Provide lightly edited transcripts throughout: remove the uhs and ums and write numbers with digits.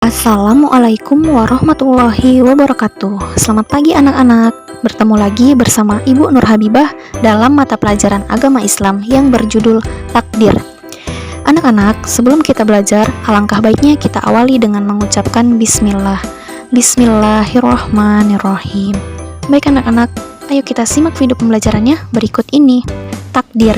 Assalamualaikum warahmatullahi wabarakatuh. Selamat pagi anak-anak. Bertemu lagi bersama Ibu Nur Habibah dalam mata pelajaran agama Islam yang berjudul Takdir. Anak-anak, sebelum kita belajar, alangkah baiknya kita awali dengan mengucapkan Bismillah. Bismillahirrahmanirrahim. Baik anak-anak, ayo kita simak video pembelajarannya berikut ini. Takdir.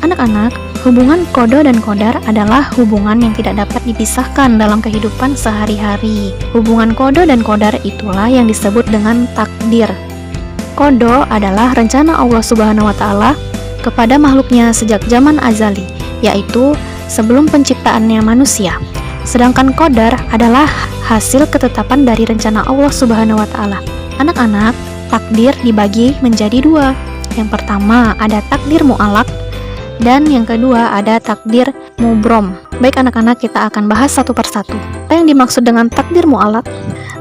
Anak-anak, hubungan kodo dan kodar adalah hubungan yang tidak dapat dipisahkan dalam kehidupan sehari-hari. Hubungan kodo dan kodar itulah yang disebut dengan takdir. Kodo adalah rencana Allah Subhanahu wa Ta'ala kepada makhluknya sejak zaman azali, yaitu sebelum penciptaannya manusia. Sedangkan kodar adalah hasil ketetapan dari rencana Allah Subhanahu wa Ta'ala. Anak-anak, takdir dibagi menjadi dua. Yang pertama ada takdir mu'alaq, dan yang kedua ada takdir mubrom. Baik anak-anak, kita akan bahas satu persatu. Apa yang dimaksud dengan takdir mu'alaq?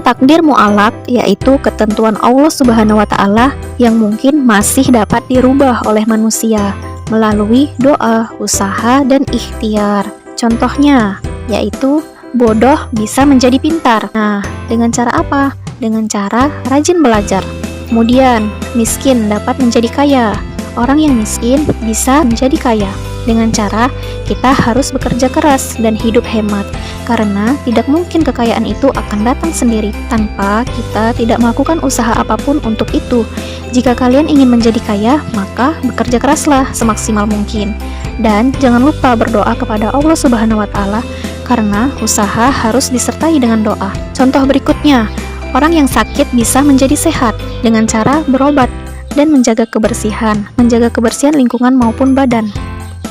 Takdir mu'alaq yaitu ketentuan Allah Subhanahu wa Ta'ala yang mungkin masih dapat dirubah oleh manusia melalui doa, usaha, dan ikhtiar. Contohnya yaitu bodoh bisa menjadi pintar. Nah, dengan cara apa? Dengan cara rajin belajar. Kemudian miskin dapat menjadi kaya. Orang yang miskin bisa menjadi kaya dengan cara kita harus bekerja keras dan hidup hemat, karena tidak mungkin kekayaan itu akan datang sendiri tanpa kita tidak melakukan usaha apapun untuk itu. Jika kalian ingin menjadi kaya, maka bekerja keraslah semaksimal mungkin, dan jangan lupa berdoa kepada Allah Subhanahu wa Ta'ala, karena usaha harus disertai dengan doa. Contoh berikutnya, orang yang sakit bisa menjadi sehat dengan cara berobat dan menjaga kebersihan lingkungan maupun badan.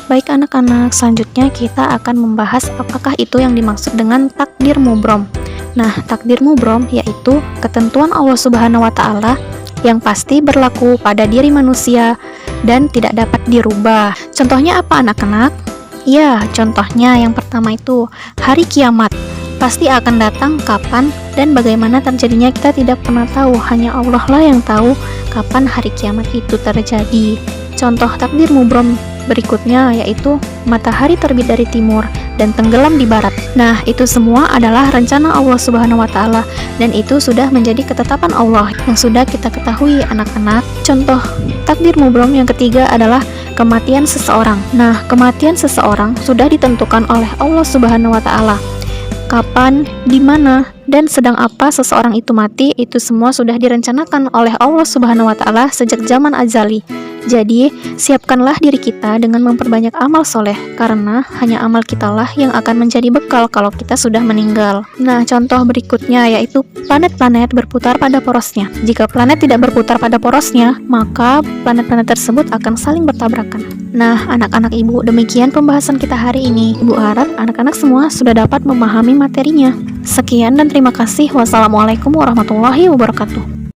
Baik anak-anak, selanjutnya kita akan membahas apakah itu yang dimaksud dengan takdir mubrom. Nah, takdir mubrom yaitu ketentuan Allah Subhanahu wa Ta'ala yang pasti berlaku pada diri manusia dan tidak dapat dirubah. Contohnya apa anak-anak? Ya, contohnya yang pertama itu hari kiamat. Pasti akan datang kapan dan bagaimana terjadinya kita tidak pernah tahu, hanya Allah lah yang tahu kapan hari kiamat itu terjadi. Contoh takdir mubrom berikutnya yaitu matahari terbit dari timur dan tenggelam di barat. Nah, itu semua adalah rencana Allah Subhanahu wa Ta'ala dan itu sudah menjadi ketetapan Allah yang sudah kita ketahui anak-anak. Contoh takdir mubrom yang ketiga adalah kematian seseorang. Nah, kematian seseorang sudah ditentukan oleh Allah Subhanahu wa Ta'ala. Kapan, di mana, dan sedang apa seseorang itu mati, itu semua sudah direncanakan oleh Allah Subhanahu wa Ta'ala sejak zaman azali. Jadi, siapkanlah diri kita dengan memperbanyak amal soleh, karena hanya amal kitalah yang akan menjadi bekal kalau kita sudah meninggal. Nah, contoh berikutnya yaitu planet-planet berputar pada porosnya. Jika planet tidak berputar pada porosnya, maka planet-planet tersebut akan saling bertabrakan. Nah, anak-anak ibu, demikian pembahasan kita hari ini. Ibu harap anak-anak semua sudah dapat memahami materinya. Sekian dan terima kasih. Wassalamualaikum warahmatullahi wabarakatuh.